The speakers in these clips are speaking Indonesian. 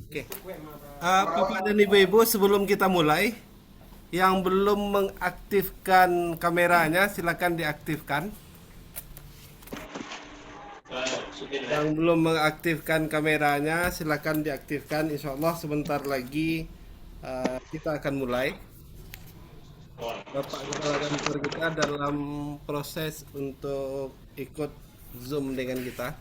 Oke. Bapak dan Ibu-ibu, sebelum kita mulai, yang belum mengaktifkan kameranya silakan diaktifkan. Yang belum mengaktifkan kameranya silakan diaktifkan. Insya Allah sebentar lagi kita akan mulai. Bapak kepala kantor kita dalam proses untuk ikut Zoom dengan kita.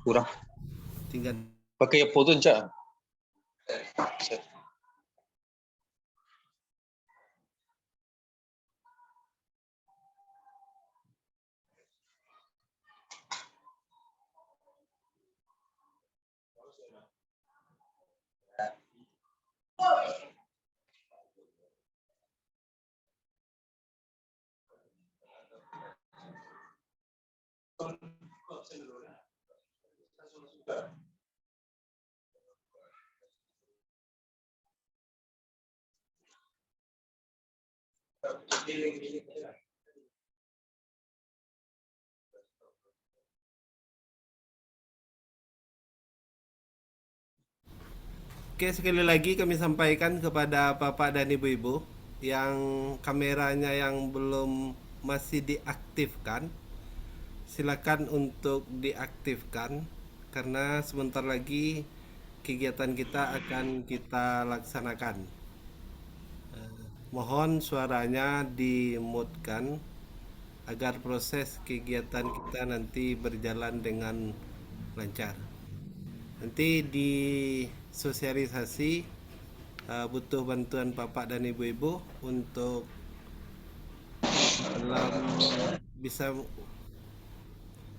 Kurang Tinggal pakai foto cak. Oke, sekali lagi kami sampaikan kepada Bapak dan Ibu-ibu yang kameranya yang belum masih diaktifkan, silakan untuk diaktifkan karena sebentar lagi kegiatan kita akan kita laksanakan. Mohon suaranya dimutkan agar proses kegiatan kita nanti berjalan dengan lancar. Nanti di sosialisasi butuh bantuan Bapak dan Ibu-ibu untuk dalam bisa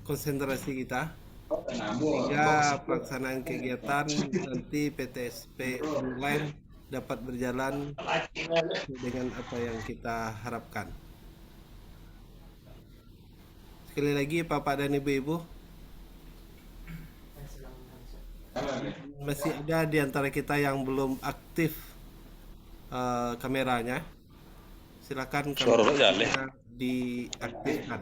konsentrasi kita sehingga pelaksanaan kegiatan nanti PTSP online dapat berjalan dengan apa yang kita harapkan. Sekali lagi Bapak dan Ibu-ibu, masih ada di antara kita yang belum aktif kameranya. Silakan Suara lo jalan. kameranya diaktifkan.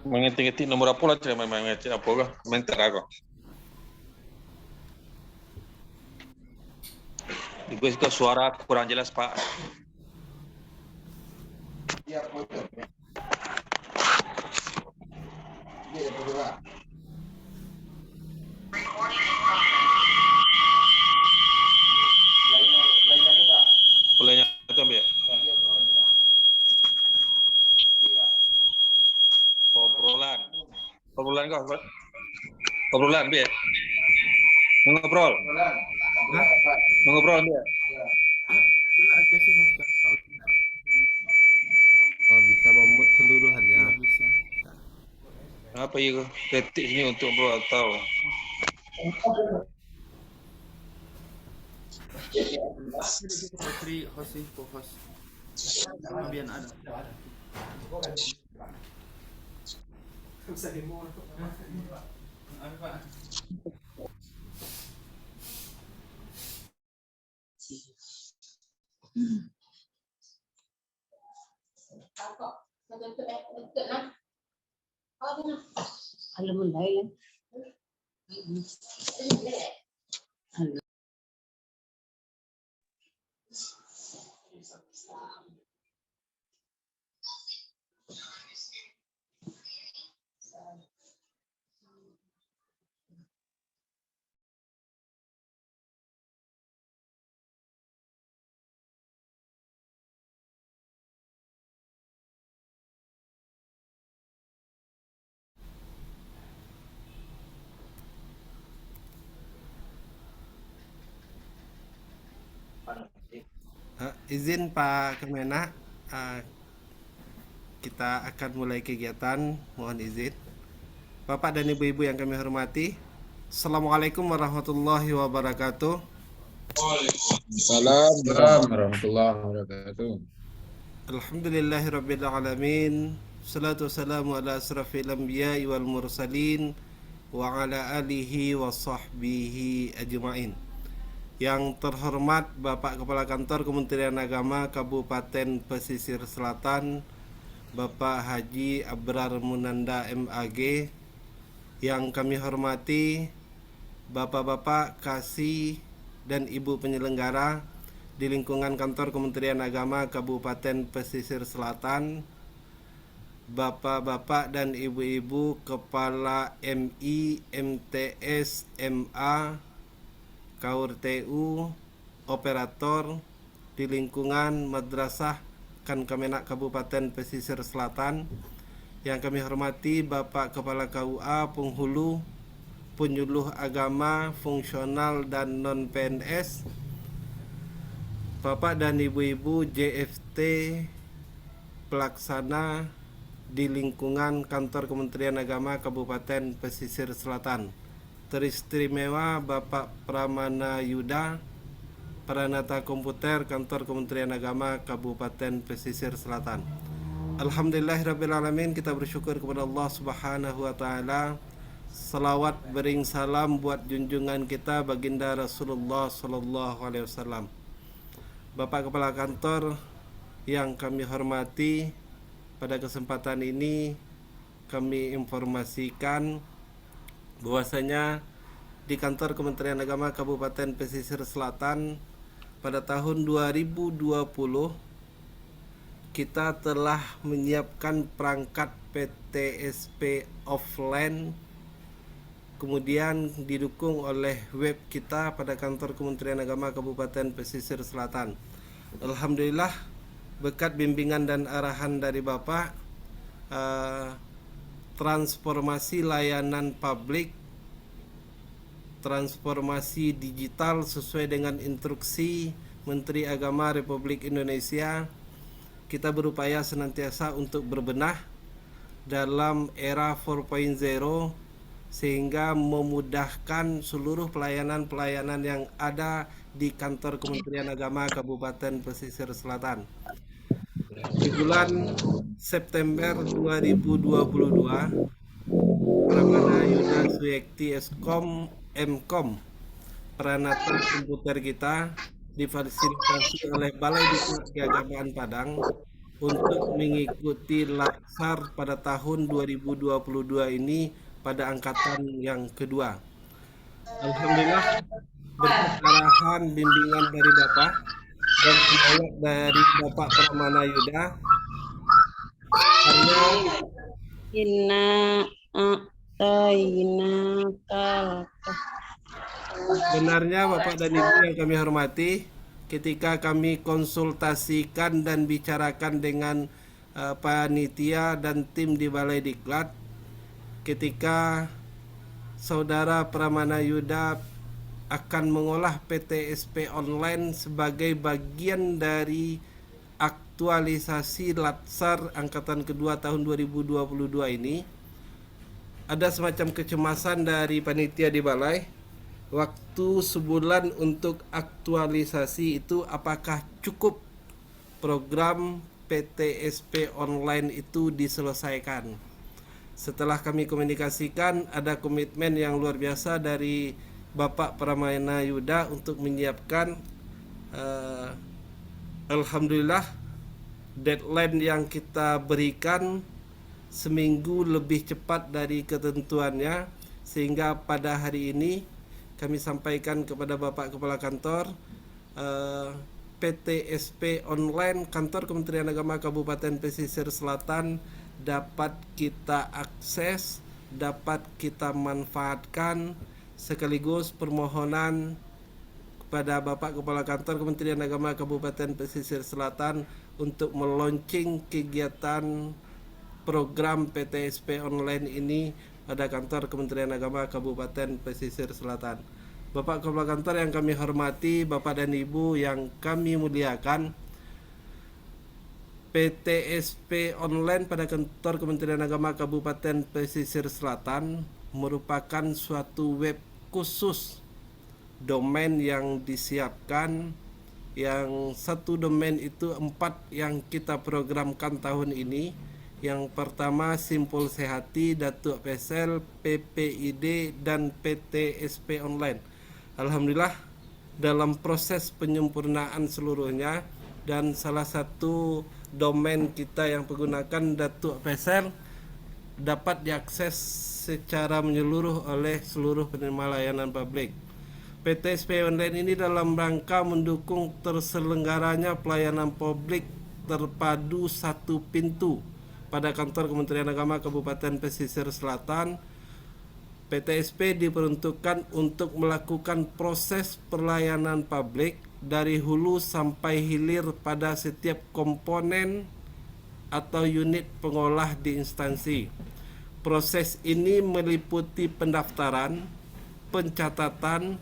Mengetik-ngetik nomor apa lah cak mengetik apa kah? Mentar aku. Ibu itu suara kurang jelas Pak. Bolehnya itu ambil. Obrolan. Obrolan kau. Obrolan biar. Mengobrol. Hah? Mengobrol biar. Oh, bisa memut seluruhannya. Apa ya? Ketik ini untuk bro atau Free host info host. Kemudian ada. Apa? Alam mo dahil Izin Pak Kemenak, eh, kita akan mulai kegiatan. Mohon izin. Bapak dan Ibu-ibu yang kami hormati, Assalamualaikum warahmatullahi wabarakatuh. Assalamualaikum warahmatullahi wabarakatuh. Alhamdulillahirabbil alamin. Salatu wassalamu ala asrafil anbiya'i wal mursalin wa ala alihi wa sahbihi ajma'in. Yang terhormat Bapak Kepala Kantor Kementerian Agama Kabupaten Pesisir Selatan, Bapak Haji Abrar Munanda MAG. Yang kami hormati Bapak-bapak kasih dan Ibu penyelenggara di lingkungan Kantor Kementerian Agama Kabupaten Pesisir Selatan, Bapak-bapak dan Ibu-ibu Kepala MI, MTS, MA, KURTU, operator di lingkungan Madrasah Kemenak Kabupaten Pesisir Selatan. Yang kami hormati Bapak Kepala KUA, penghulu, penyuluh agama, fungsional dan non-PNS, Bapak dan Ibu-ibu JFT pelaksana di lingkungan Kantor Kementerian Agama Kabupaten Pesisir Selatan. Teristimewa Bapak Pramana Yuda, Pranata Komputer Kantor Kementerian Agama Kabupaten Pesisir Selatan. Alhamdulillahirabbil alamin, kita bersyukur kepada Allah Subhanahu wa taala. Salawat bering salam buat junjungan kita baginda Rasulullah sallallahu alaihi wasallam. Bapak Kepala Kantor yang kami hormati, pada kesempatan ini kami informasikan bahwasanya di Kantor Kementerian Agama Kabupaten Pesisir Selatan pada tahun 2020 kita telah menyiapkan perangkat PTSP offline, kemudian didukung oleh web kita pada Kantor Kementerian Agama Kabupaten Pesisir Selatan. Alhamdulillah, berkat bimbingan dan arahan dari Bapak, transformasi layanan publik, transformasi digital sesuai dengan instruksi Menteri Agama Republik Indonesia, kita berupaya senantiasa untuk berbenah dalam era 4.0 sehingga memudahkan seluruh pelayanan-pelayanan yang ada di Kantor Kementerian Agama Kabupaten Pesisir Selatan. Di bulan September 2022, Pramana Yuda Suyekti Eskom Mkom, Pranata Komputer kita, difasilitasi oleh Balai Diklat Keagamaan Padang untuk mengikuti latsar pada tahun 2022 ini pada angkatan yang kedua. Alhamdulillah, berkat arahan bimbingan dari Bapak dan semangat dari Bapak Pramana Yuda, hanya Inna a'tayna kalaka. benarnya Bapak dan Ibu yang kami hormati, ketika kami konsultasikan dan bicarakan dengan panitia dan tim di Balai Diklat, ketika Saudara Pramana Yuda akan mengolah PTSP online sebagai bagian dari aktualisasi Latsar angkatan kedua tahun 2022 ini, ada semacam kecemasan dari panitia di balai. Waktu sebulan untuk aktualisasi itu apakah cukup program PTSP online itu diselesaikan? Setelah kami komunikasikan, ada komitmen yang luar biasa dari Bapak Pramana Yuda untuk menyiapkan, alhamdulillah, deadline yang kita berikan seminggu lebih cepat dari ketentuannya, sehingga pada hari ini kami sampaikan kepada Bapak Kepala Kantor, PTSP online Kantor Kementerian Agama Kabupaten Pesisir Selatan dapat kita akses, dapat kita manfaatkan, sekaligus permohonan kepada Bapak Kepala Kantor Kementerian Agama Kabupaten Pesisir Selatan untuk meluncing kegiatan program PTSP online ini pada Kantor Kementerian Agama Kabupaten Pesisir Selatan. Bapak Kepala Kantor yang kami hormati, Bapak dan Ibu yang kami muliakan, PTSP online pada kantor Kementerian Agama Kabupaten Pesisir Selatan merupakan suatu web khusus domain yang disiapkan, yang satu domain itu 4 yang kita programkan tahun ini. Yang pertama Simpul Sehati, Datuk Pesel, PPID, dan PTSP online. Alhamdulillah dalam proses penyempurnaan seluruhnya, dan salah satu domain kita yang menggunakan Datuk Pesel dapat diakses secara menyeluruh oleh seluruh penerima layanan publik. PTSP online ini dalam rangka mendukung terselenggaranya pelayanan publik terpadu satu pintu pada kantor Kementerian Agama Kabupaten Pesisir Selatan. PTSP diperuntukkan untuk melakukan proses pelayanan publik dari hulu sampai hilir pada setiap komponen atau unit pengolah di instansi. Proses ini meliputi pendaftaran, pencatatan,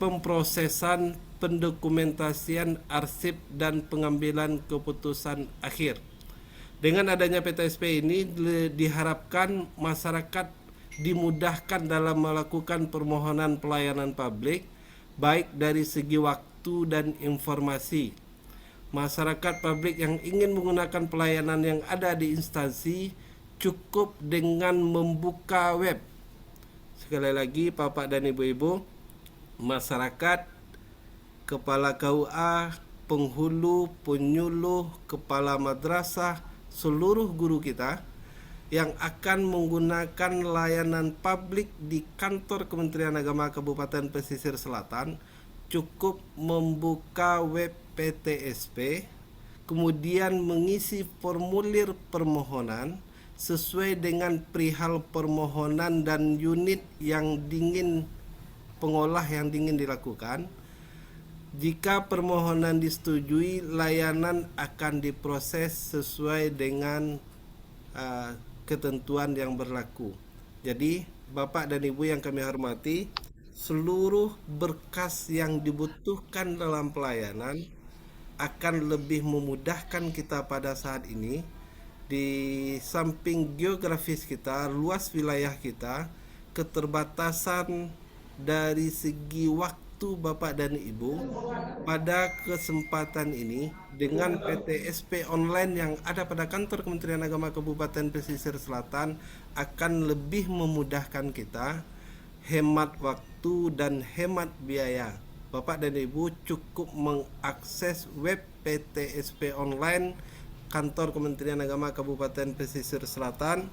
pemprosesan, pendokumentasian, arsip, dan pengambilan keputusan akhir. Dengan adanya PTSP ini diharapkan masyarakat dimudahkan dalam melakukan permohonan pelayanan publik, baik dari segi waktu dan informasi. Masyarakat publik yang ingin menggunakan pelayanan yang ada di instansi cukup dengan membuka web. Sekali lagi Bapak dan Ibu-ibu, masyarakat, kepala KUA, penghulu, penyuluh, kepala madrasah, seluruh guru kita yang akan menggunakan layanan publik di kantor Kementerian Agama Kabupaten Pesisir Selatan cukup membuka web PTSP, kemudian mengisi formulir permohonan sesuai dengan perihal permohonan dan unit yang ingin pengolah yang ingin dilakukan. Jika permohonan disetujui, layanan akan diproses sesuai dengan ketentuan yang berlaku. Jadi, Bapak dan Ibu yang kami hormati, seluruh berkas yang dibutuhkan dalam pelayanan akan lebih memudahkan kita pada saat ini. Di samping geografis kita, luas wilayah kita, keterbatasan dari segi waktu Bapak dan Ibu, pada kesempatan ini dengan PTSP online yang ada pada kantor Kementerian Agama Kabupaten Pesisir Selatan akan lebih memudahkan kita, hemat waktu dan hemat biaya. Bapak dan Ibu cukup mengakses web PTSP online kantor Kementerian Agama Kabupaten Pesisir Selatan.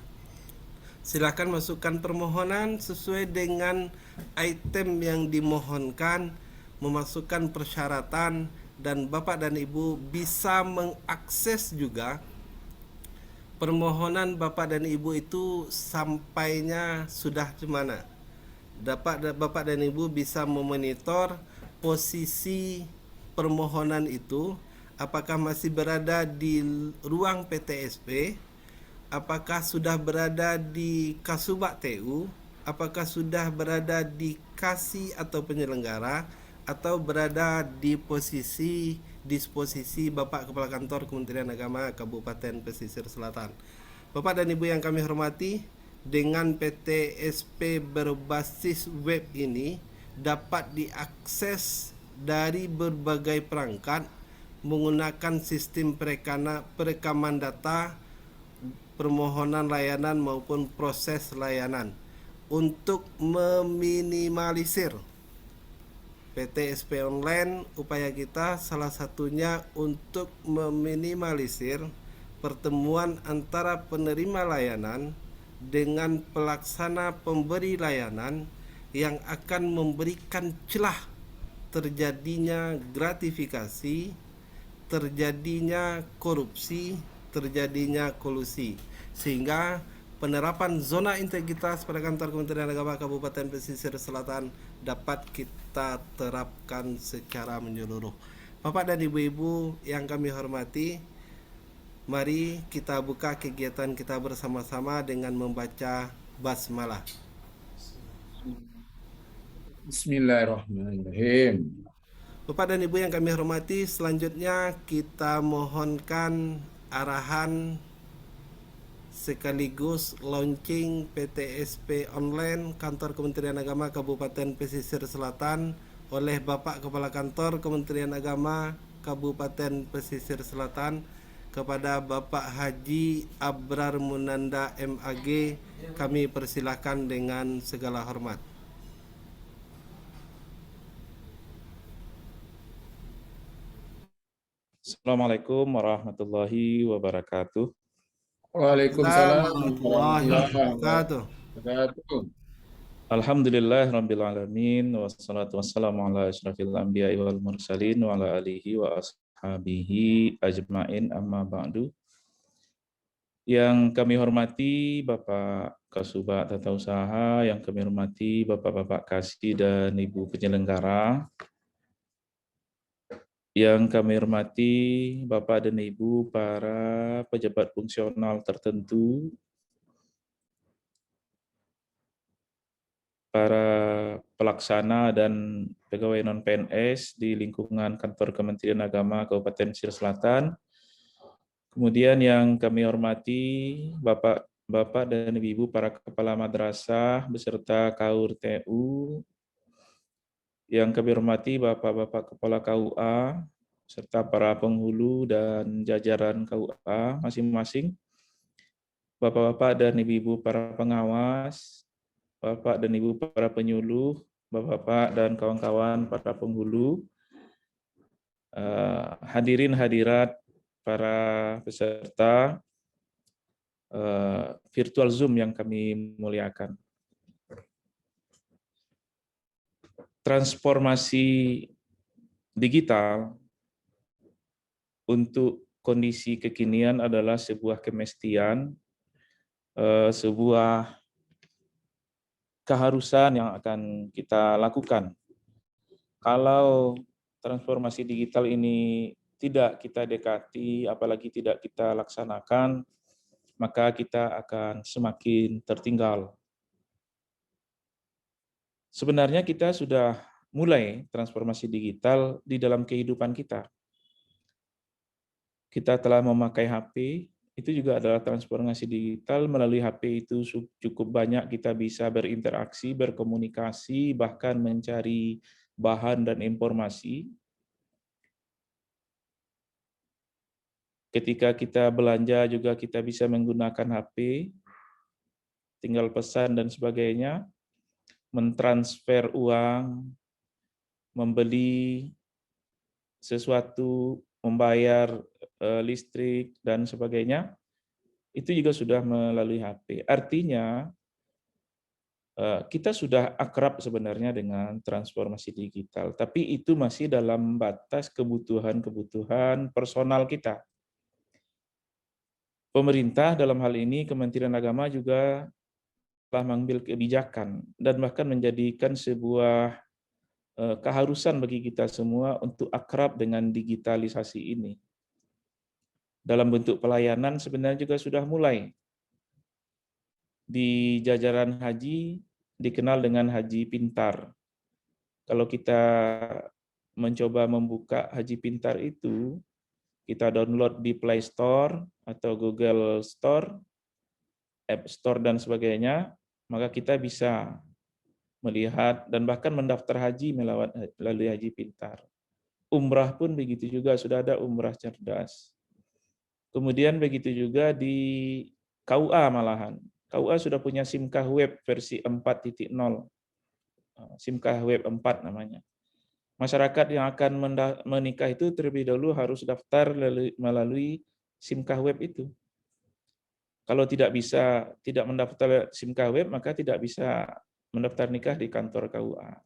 Silakan masukkan permohonan sesuai dengan item yang dimohonkan, memasukkan persyaratan, dan Bapak dan Ibu bisa mengakses juga permohonan Bapak dan Ibu itu sampainya sudah di mana. Bapak dan Ibu bisa memonitor posisi permohonan itu, apakah masih berada di ruang PTSP, apakah sudah berada di Kasubag TU, apakah sudah berada di KASI atau penyelenggara, atau berada di posisi disposisi Bapak Kepala Kantor Kementerian Agama Kabupaten Pesisir Selatan. Bapak dan Ibu yang kami hormati, dengan PTSP berbasis web ini dapat diakses dari berbagai perangkat menggunakan sistem perekaman data, permohonan layanan maupun proses layanan. Untuk meminimalisir PTSP online, upaya kita salah satunya untuk meminimalisir pertemuan antara penerima layanan dengan pelaksana pemberi layanan yang akan memberikan celah terjadinya gratifikasi, terjadinya korupsi, terjadinya kolusi, sehingga penerapan zona integritas pada kantor Kementerian Agama Kabupaten Pesisir Selatan dapat kita terapkan secara menyeluruh. Bapak dan Ibu-ibu yang kami hormati, mari kita buka kegiatan kita bersama-sama dengan membaca basmalah. Bismillahirrahmanirrahim. Bapak dan Ibu yang kami hormati, selanjutnya kita mohonkan arahan sekaligus launching PTSP online Kantor Kementerian Agama Kabupaten Pesisir Selatan oleh Bapak Kepala Kantor Kementerian Agama Kabupaten Pesisir Selatan kepada Bapak Haji Abrar Munanda MAG. Kami persilahkan dengan segala hormat. Assalamualaikum warahmatullahi wabarakatuh. Waalaikumsalam Warahmatullahi wabarakatuh. wabarakatuh. Alhamdulillah rabbil alamin wassalatu wassalamu ala asyrafil anbiya'i wal mursalin wa ala alihi wa ashabihi ajmain amma ba'du. Yang kami hormati Bapak Kasubag Tata Usaha, yang kami hormati Bapak-bapak Kasih dan Ibu penyelenggara, yang kami hormati Bapak dan Ibu para pejabat fungsional tertentu, para pelaksana dan pegawai non-PNS di lingkungan Kantor Kementerian Agama Kabupaten Pesisir Selatan. Kemudian yang kami hormati Bapak dan Ibu para kepala madrasah beserta KAUR TU, yang kami hormati Bapak-bapak kepala KUA serta para penghulu dan jajaran KUA masing-masing, Bapak-bapak dan Ibu para pengawas, Bapak dan Ibu para penyuluh, Bapak-bapak dan kawan-kawan para penghulu, hadirin hadirat para peserta virtual Zoom yang kami muliakan. Transformasi digital untuk kondisi kekinian adalah sebuah kemestian, sebuah keharusan yang akan kita lakukan. Kalau transformasi digital ini tidak kita dekati, apalagi tidak kita laksanakan, maka kita akan semakin tertinggal. Sebenarnya kita sudah mulai transformasi digital di dalam kehidupan kita. Kita telah memakai HP, itu juga adalah transformasi digital. Melalui HP itu cukup banyak kita bisa berinteraksi, berkomunikasi, bahkan mencari bahan dan informasi. Ketika kita belanja juga kita bisa menggunakan HP, tinggal pesan dan sebagainya, mentransfer uang, membeli sesuatu, membayar listrik dan sebagainya, itu juga sudah melalui HP. Artinya kita sudah akrab sebenarnya dengan transformasi digital, tapi itu masih dalam batas kebutuhan-kebutuhan personal kita. Pemerintah dalam hal ini Kementerian Agama juga telah mengambil kebijakan dan bahkan menjadikan sebuah keharusan bagi kita semua untuk akrab dengan digitalisasi ini. Dalam bentuk pelayanan sebenarnya juga sudah mulai. Di jajaran haji dikenal dengan Haji Pintar. Kalau kita mencoba membuka Haji Pintar itu, kita download di Play Store atau Google Store, App Store dan sebagainya, maka kita bisa melihat dan bahkan mendaftar haji melalui Haji Pintar. Umrah pun begitu juga, sudah ada umrah cerdas. Kemudian begitu juga di KUA malahan. KUA sudah punya SIMKah web versi 4.0. SIMKah web 4 namanya. Masyarakat yang akan menikah itu terlebih dahulu harus daftar melalui SIMKah web itu. Kalau tidak mendaftar SIMKah web, maka tidak bisa mendaftar nikah di kantor KUA.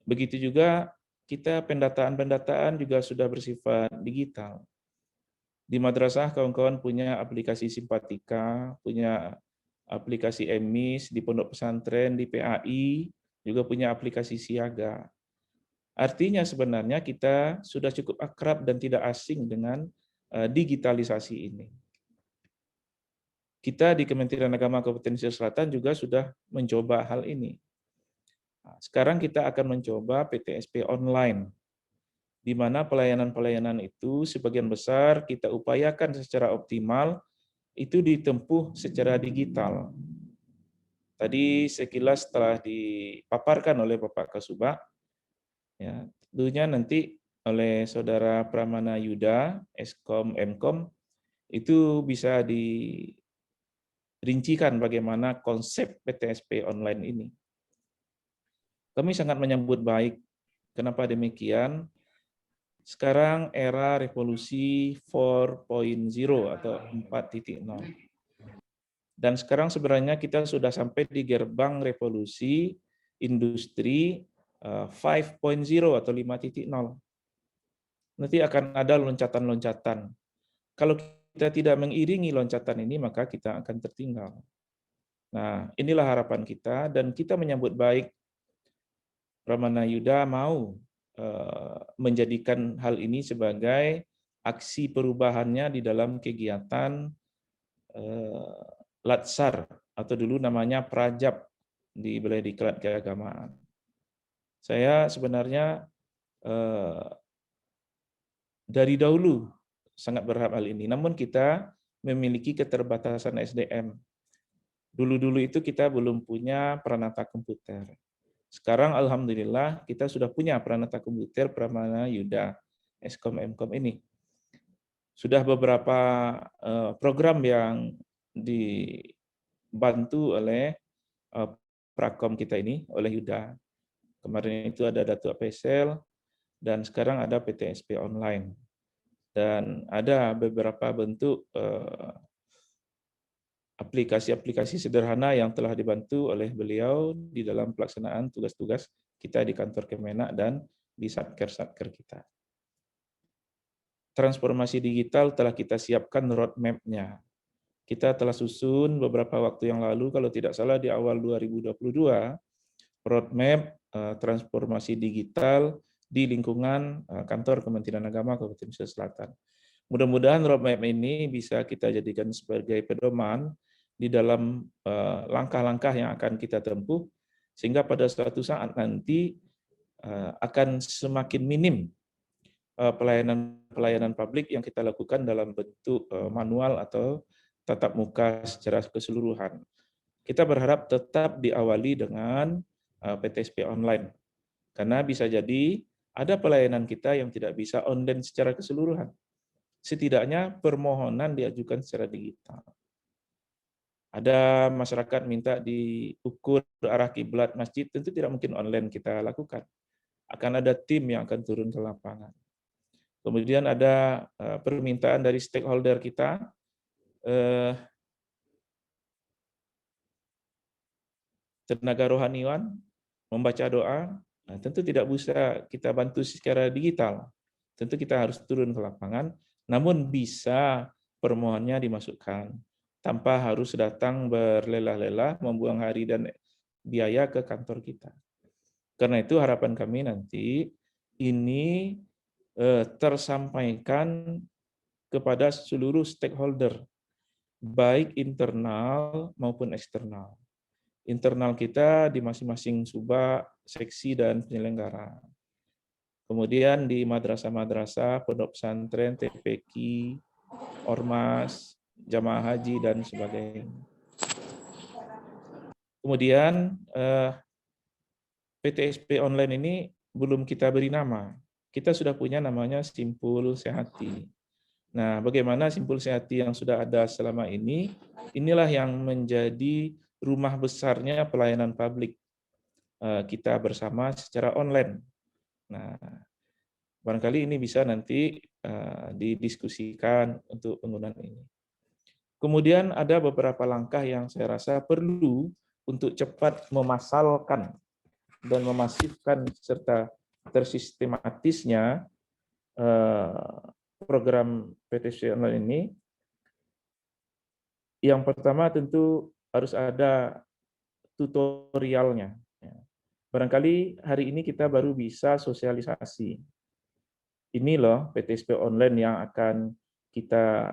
Begitu juga kita pendataan juga sudah bersifat digital. Di madrasah kawan-kawan punya aplikasi Simpatika, punya aplikasi EMIS, di pondok pesantren, di PAI, juga punya aplikasi Siaga. Artinya sebenarnya kita sudah cukup akrab dan tidak asing dengan digitalisasi ini. kita di Kementerian Agama Kabupaten Pesisir Selatan juga sudah mencoba hal ini. Nah, sekarang kita akan mencoba PTSP online, di mana pelayanan-pelayanan itu sebagian besar kita upayakan secara optimal itu ditempuh secara digital. Tadi sekilas telah dipaparkan oleh Bapak Kasubag, ya, tentunya nanti oleh Saudara Pramana Yuda, Eskom, Emkom, itu bisa dirincikan bagaimana konsep PTSP online ini. Kami sangat menyambut baik. Kenapa demikian? Sekarang era revolusi 4.0 atau 4.0. Dan sekarang sebenarnya kita sudah sampai di gerbang revolusi industri 5.0 atau 5.0. Nanti akan ada loncatan-loncatan. Kalau kita tidak mengiringi loncatan ini, maka kita akan tertinggal. Nah, inilah harapan kita, dan kita menyambut baik Pramana Yuda mau menjadikan hal ini sebagai aksi perubahannya di dalam kegiatan Latsar, atau dulu namanya Prajab di Balai Diklat Keagamaan. Saya sebenarnya dari dahulu sangat berharap hal ini, namun kita memiliki keterbatasan SDM. Dulu-dulu itu kita belum punya Pranata komputer. Sekarang alhamdulillah kita sudah punya Pranata komputer Pramana Yuda, Eskom, Emkom ini. Sudah beberapa program yang dibantu oleh Prakom kita ini, oleh Yuda. Kemarin itu ada Datuk Pesel, dan sekarang ada PTSP online. Dan ada beberapa bentuk aplikasi-aplikasi sederhana yang telah dibantu oleh beliau di dalam pelaksanaan tugas-tugas kita di kantor Kemenak dan di satker-satker kita. Transformasi digital telah kita siapkan roadmap-nya. Kita telah susun beberapa waktu yang lalu, kalau tidak salah di awal 2022, roadmap transformasi digital di lingkungan kantor Kementerian Agama Kabupaten Pesisir Selatan. Mudah-mudahan roadmap ini bisa kita jadikan sebagai pedoman di dalam langkah-langkah yang akan kita tempuh, sehingga pada suatu saat nanti akan semakin minim pelayanan publik yang kita lakukan dalam bentuk manual atau tatap muka secara keseluruhan. Kita berharap tetap diawali dengan PTSP online, karena bisa jadi ada pelayanan kita yang tidak bisa online secara keseluruhan. Setidaknya permohonan diajukan secara digital. Ada masyarakat minta diukur arah kiblat masjid, tentu tidak mungkin online kita lakukan. Akan ada tim yang akan turun ke lapangan. Kemudian ada permintaan dari stakeholder kita, tenaga rohaniwan, membaca doa, nah, tentu tidak bisa kita bantu secara digital. Tentu kita harus turun ke lapangan, namun bisa permohonannya dimasukkan tanpa harus datang berlelah-lelah membuang hari dan biaya ke kantor kita. Karena itu harapan kami nanti ini tersampaikan kepada seluruh stakeholder, baik internal maupun eksternal. Internal kita di masing-masing subak, seksi, dan penyelenggara. Kemudian di madrasah-madrasah, pondok pesantren, TPQ, ormas, jamaah haji, dan sebagainya. Kemudian PTSP online ini belum kita beri nama. Kita sudah punya namanya Simpul Sehati. Nah, bagaimana Simpul Sehati yang sudah ada selama ini, inilah yang menjadi rumah besarnya pelayanan publik kita bersama secara online. Nah, barangkali ini bisa nanti didiskusikan untuk penggunaan ini. Kemudian ada beberapa langkah yang saya rasa perlu untuk cepat memasalkan dan memasifkan serta tersistematisnya program PTSP online ini. Yang pertama tentu harus ada tutorialnya. Barangkali hari ini kita baru bisa sosialisasi. Ini loh PTSP online yang akan kita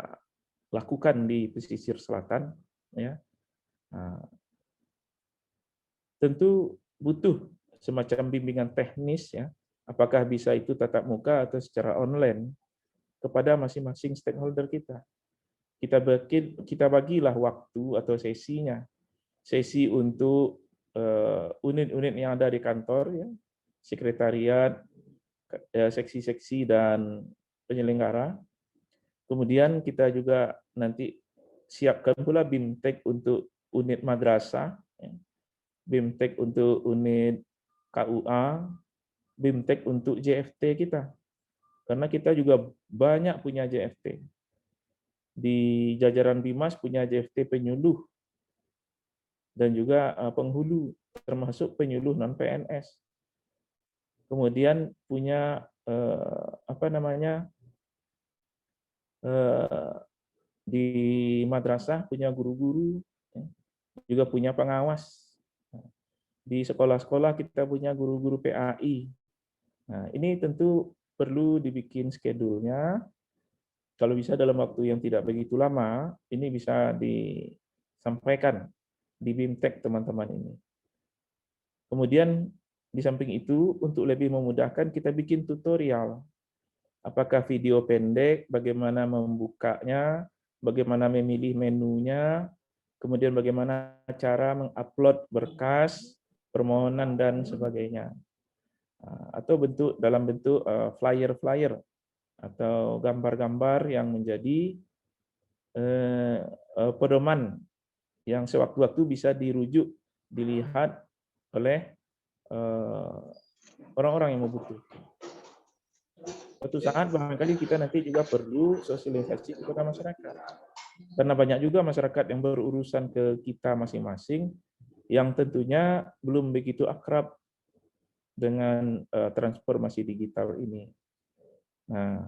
lakukan di pesisir selatan. ya. Nah, tentu butuh semacam bimbingan teknis, ya, apakah bisa itu tatap muka atau secara online, kepada masing-masing stakeholder kita. Kita bagilah waktu atau sesinya. Sesi untuk unit-unit yang ada di kantor, ya, sekretariat, seksi-seksi dan penyelenggara. Kemudian kita juga nanti siapkan pula BIMTEK untuk unit madrasah, ya, BIMTEK untuk unit KUA, BIMTEK untuk JFT kita. Karena kita juga banyak punya JFT. Di jajaran Bimas punya JFT penyuluh dan juga penghulu, termasuk penyuluh non PNS. Kemudian punya di madrasah punya guru-guru, juga punya pengawas. Di sekolah-sekolah kita punya guru-guru PAI. Nah, ini tentu perlu dibikin schedule-nya. Kalau bisa dalam waktu yang tidak begitu lama, ini bisa disampaikan di BIMTEK teman-teman ini. Kemudian di samping itu, untuk lebih memudahkan, kita bikin tutorial. Apakah video pendek, bagaimana membukanya, bagaimana memilih menunya, kemudian bagaimana cara mengupload berkas, permohonan, dan sebagainya. Atau dalam bentuk flyer-flyer, atau gambar-gambar yang menjadi pedoman yang sewaktu-waktu bisa dirujuk, dilihat oleh orang-orang yang membutuhkan. Suatu saat barangkali kita nanti juga perlu sosialisasi kepada masyarakat. Karena banyak juga masyarakat yang berurusan ke kita masing-masing yang tentunya belum begitu akrab dengan transformasi digital ini. Nah,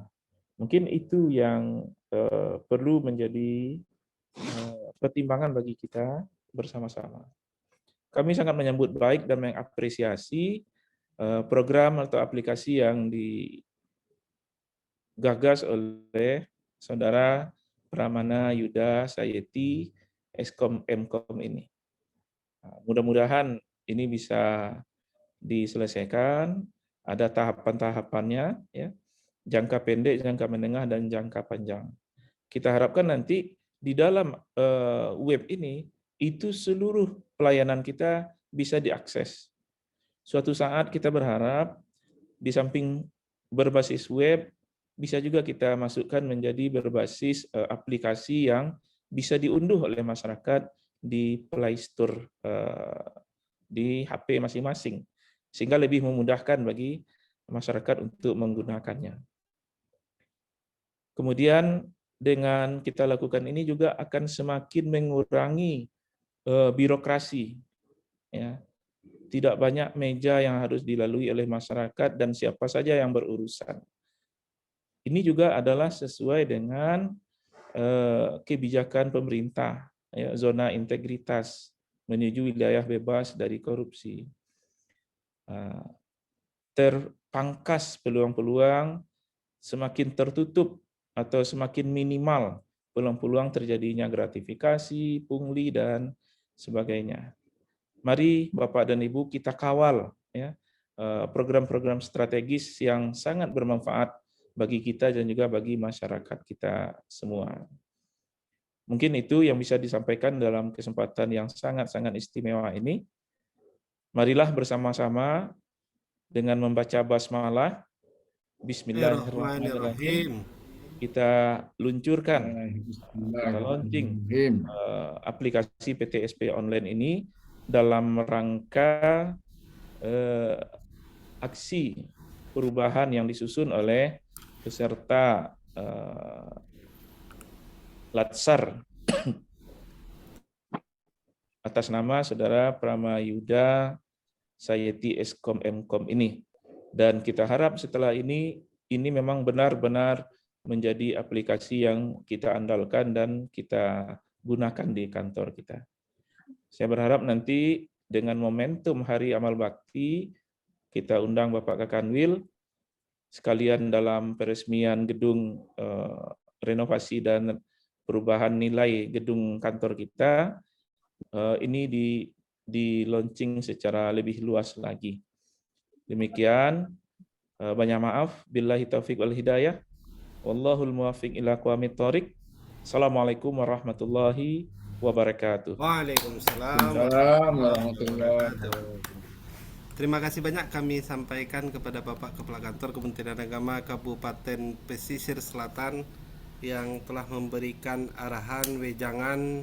mungkin itu yang perlu menjadi pertimbangan bagi kita bersama-sama. Kami sangat menyambut baik dan mengapresiasi program atau aplikasi yang digagas oleh Saudara Pramana Yuda Sayeti, Eskom Mkom ini. Mudah-mudahan ini bisa diselesaikan, ada tahapan-tahapannya, ya, jangka pendek, jangka menengah, dan jangka panjang. Kita harapkan nanti di dalam web ini, itu seluruh pelayanan kita bisa diakses. Suatu saat kita berharap di samping berbasis web, bisa juga kita masukkan menjadi berbasis aplikasi yang bisa diunduh oleh masyarakat di Play Store di HP masing-masing, sehingga lebih memudahkan bagi masyarakat untuk menggunakannya. Kemudian dengan kita lakukan ini juga akan semakin mengurangi birokrasi, ya. Tidak banyak meja yang harus dilalui oleh masyarakat dan siapa saja yang berurusan. Ini juga adalah sesuai dengan kebijakan pemerintah, ya, zona integritas menuju wilayah bebas dari korupsi. Terpangkas peluang-peluang, semakin tertutup atau semakin minimal peluang-peluang terjadinya gratifikasi, pungli, dan sebagainya. Mari Bapak dan Ibu kita kawal, ya, program-program strategis yang sangat bermanfaat bagi kita dan juga bagi masyarakat kita semua. Mungkin itu yang bisa disampaikan dalam kesempatan yang sangat-sangat istimewa ini. Marilah bersama-sama dengan membaca basmalah, Bismillahirrahmanirrahim, kita luncurkan, kita launching aplikasi PTSP online ini dalam rangka aksi perubahan yang disusun oleh peserta Latsar atas nama Saudara Pramayuda Sayeti Eskom Mkom ini. Dan kita harap setelah ini memang benar-benar menjadi aplikasi yang kita andalkan dan kita gunakan di kantor kita. Saya berharap nanti dengan momentum Hari Amal Bakti, kita undang Bapak Kakanwil, sekalian dalam peresmian gedung renovasi dan perubahan nilai gedung kantor kita, ini di launching secara lebih luas lagi. Demikian, banyak maaf. Billahi taufiq wal hidayah. Wallahul muwaffiq ila aqwamit thoriq. Assalamualaikum warahmatullahi wabarakatuh. Waalaikumsalam Salam warahmatullahi warahmatullahi wabarakatuh. wabarakatuh. Terima kasih banyak kami sampaikan kepada Bapak Kepala Kantor Kementerian Agama Kabupaten Pesisir Selatan yang telah memberikan arahan, wejangan,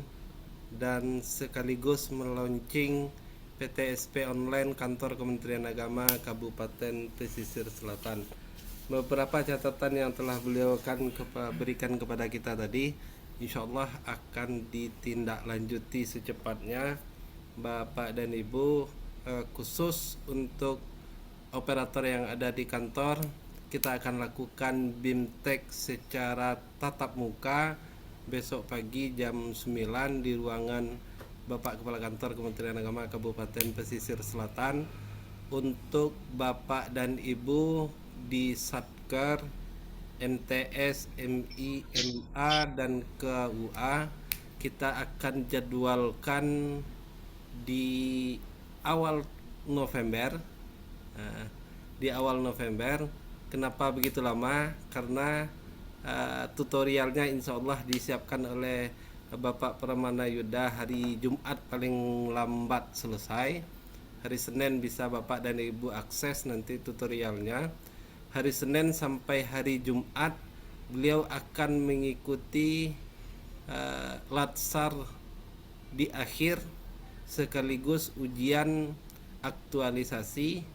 dan sekaligus meluncing PTSP online Kantor Kementerian Agama Kabupaten Pesisir Selatan. Beberapa catatan yang telah beliau berikan kepada kita tadi, insya Allah akan ditindaklanjuti secepatnya, Bapak dan Ibu. Khusus untuk operator yang ada di kantor, kita akan lakukan BIMTEK secara tatap muka besok pagi jam 9 di ruangan Bapak Kepala Kantor Kementerian Agama Kabupaten Pesisir Selatan. Untuk Bapak dan Ibu di Satker, MTS, MI, MA, dan KUA, kita akan jadwalkan di awal November. Di awal November. Kenapa begitu lama? Karena tutorialnya insya Allah disiapkan oleh Bapak Pramana Yuda hari Jumat paling lambat selesai. Hari Senin bisa Bapak dan Ibu akses nanti tutorialnya. Hari Senin sampai hari Jumat beliau akan mengikuti latsar di akhir sekaligus ujian aktualisasi,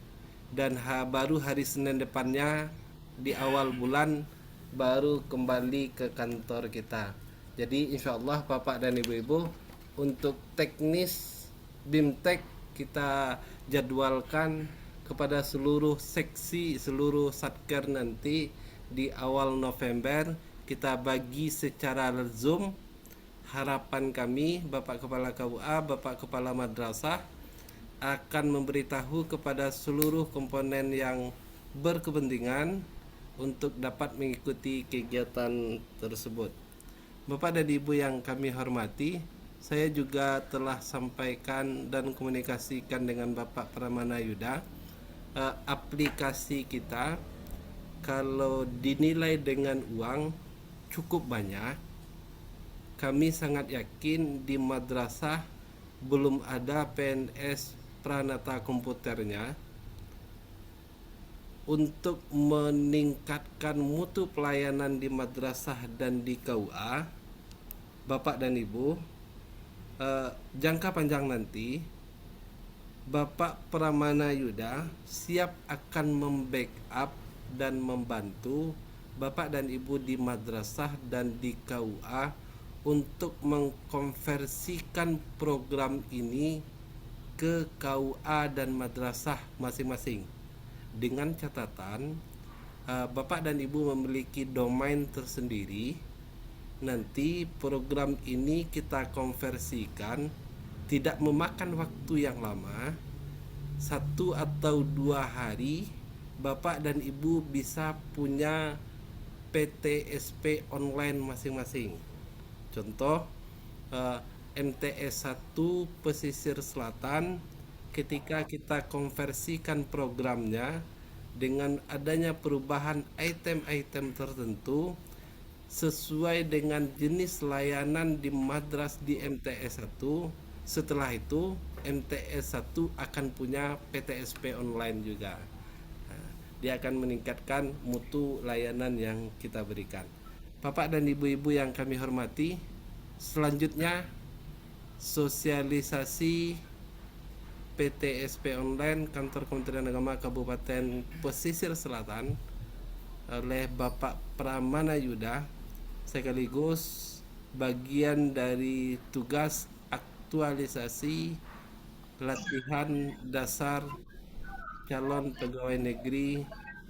dan baru hari Senin depannya di awal bulan baru kembali ke kantor kita. Jadi insya Allah Bapak dan Ibu-Ibu, untuk teknis BIMTEK kita jadwalkan kepada seluruh seksi, seluruh satker nanti di awal November kita bagi secara Zoom. Harapan kami Bapak Kepala KUA, Bapak Kepala Madrasah akan memberitahu kepada seluruh komponen yang berkepentingan untuk dapat mengikuti kegiatan tersebut. Bapak dan Ibu yang kami hormati, saya juga telah sampaikan dan komunikasikan dengan Bapak Pramana Yuda, aplikasi kita kalau dinilai dengan uang cukup banyak. Kami sangat yakin di madrasah belum ada PNS Pranata komputernya. Untuk meningkatkan mutu pelayanan di madrasah dan di KUA, Bapak dan Ibu, jangka panjang nanti Bapak Pramana Yuda siap akan membackup dan membantu Bapak dan Ibu di madrasah dan di KUA untuk mengkonversikan program ini ke KUA dan madrasah masing-masing, dengan catatan Bapak dan Ibu memiliki domain tersendiri. Nanti program ini kita konversikan, tidak memakan waktu yang lama, 1 atau 2 hari Bapak dan Ibu bisa punya PTSP online masing-masing. Contoh, MTS 1 Pesisir Selatan, ketika kita konversikan programnya dengan adanya perubahan item-item tertentu sesuai dengan jenis layanan di madras di MTS 1, setelah itu MTS 1 akan punya PTSP online juga. Dia akan meningkatkan mutu layanan yang kita berikan. Bapak dan Ibu-Ibu yang kami hormati, selanjutnya sosialisasi PTSP online Kantor Kementerian Agama Kabupaten Pesisir Selatan oleh Bapak Pramana Yuda, sekaligus bagian dari tugas aktualisasi latihan dasar calon pegawai negeri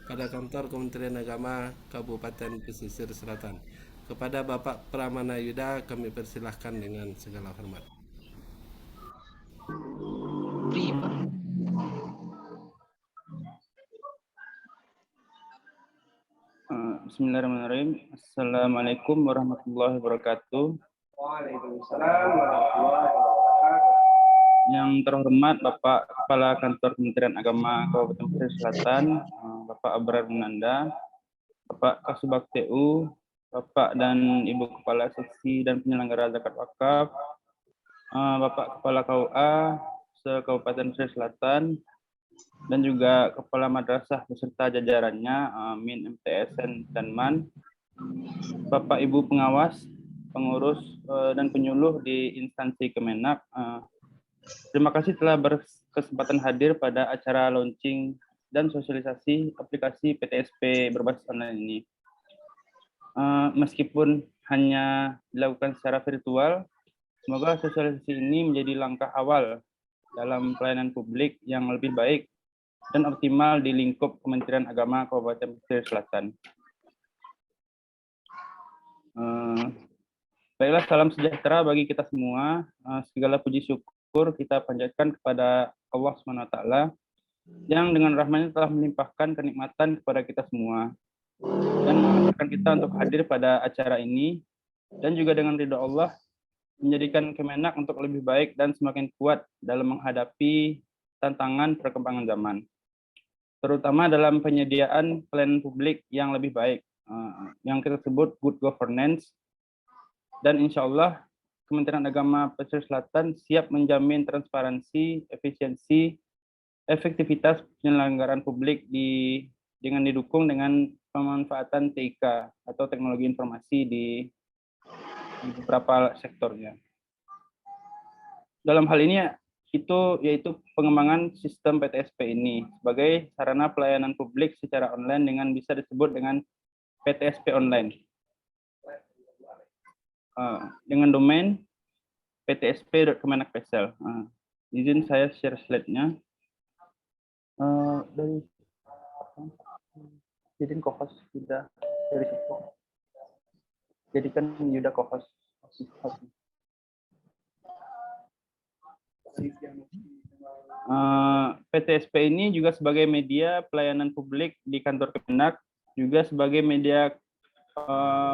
pada Kantor Kementerian Agama Kabupaten Pesisir Selatan. Kepada Bapak Pramana Yuda kami persilahkan dengan segala hormat. Bismillahirrahmanirrahim. Assalamualaikum warahmatullahi wabarakatuh. Yang terhormat Bapak Kepala Kantor Kementerian Agama Kabupaten Pesisir Selatan, Bapak Abrar Munanda, Bapak Kasubag TU, Bapak dan Ibu Kepala Seksi dan Penyelenggara Zakat Wakaf, Bapak Kepala KUA se-Kabupaten Pesisir Selatan, dan juga Kepala Madrasah beserta jajarannya, Min, MTSN, dan MAN, Bapak Ibu pengawas, pengurus, dan penyuluh di instansi Kemenak. Terima kasih telah berkesempatan hadir pada acara launching dan sosialisasi aplikasi PTSP berbasis online ini. Meskipun hanya dilakukan secara virtual, semoga sosialisasi ini menjadi langkah awal dalam pelayanan publik yang lebih baik dan optimal di lingkup Kementerian Agama Kabupaten Pesisir Selatan. Baiklah, salam sejahtera bagi kita semua. Segala puji syukur kita panjatkan kepada Allah SWT yang dengan rahmat-Nya telah melimpahkan kenikmatan kepada kita semua dan mengantarkan kita untuk hadir pada acara ini, dan juga dengan ridha Allah menjadikan Kemenak untuk lebih baik dan semakin kuat dalam menghadapi tantangan perkembangan zaman, terutama dalam penyediaan pelayanan publik yang lebih baik, yang kita sebut good governance. Dan insya Allah Kementerian Agama Pesisir Selatan siap menjamin transparansi, efisiensi, efektivitas penyelenggaraan publik dengan didukung dengan pemanfaatan TIK atau teknologi informasi di beberapa sektornya. Dalam hal ini yaitu pengembangan sistem PTSP ini sebagai sarana pelayanan publik secara online dengan bisa disebut dengan PTSP online. Dengan domain ptsp.kemenak.psl. Izin saya share slide-nya. Jadiin co-host Yuda dari situ. Jadikan Yuda co-host. PTSP ini juga sebagai media pelayanan publik di kantor Kemenak, juga sebagai media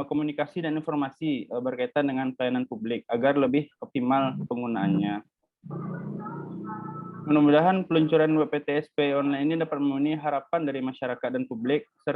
komunikasi dan informasi berkaitan dengan pelayanan publik agar lebih optimal penggunaannya. Mudah-mudahan peluncuran PTSP online ini dapat memenuhi harapan dari masyarakat dan publik, serta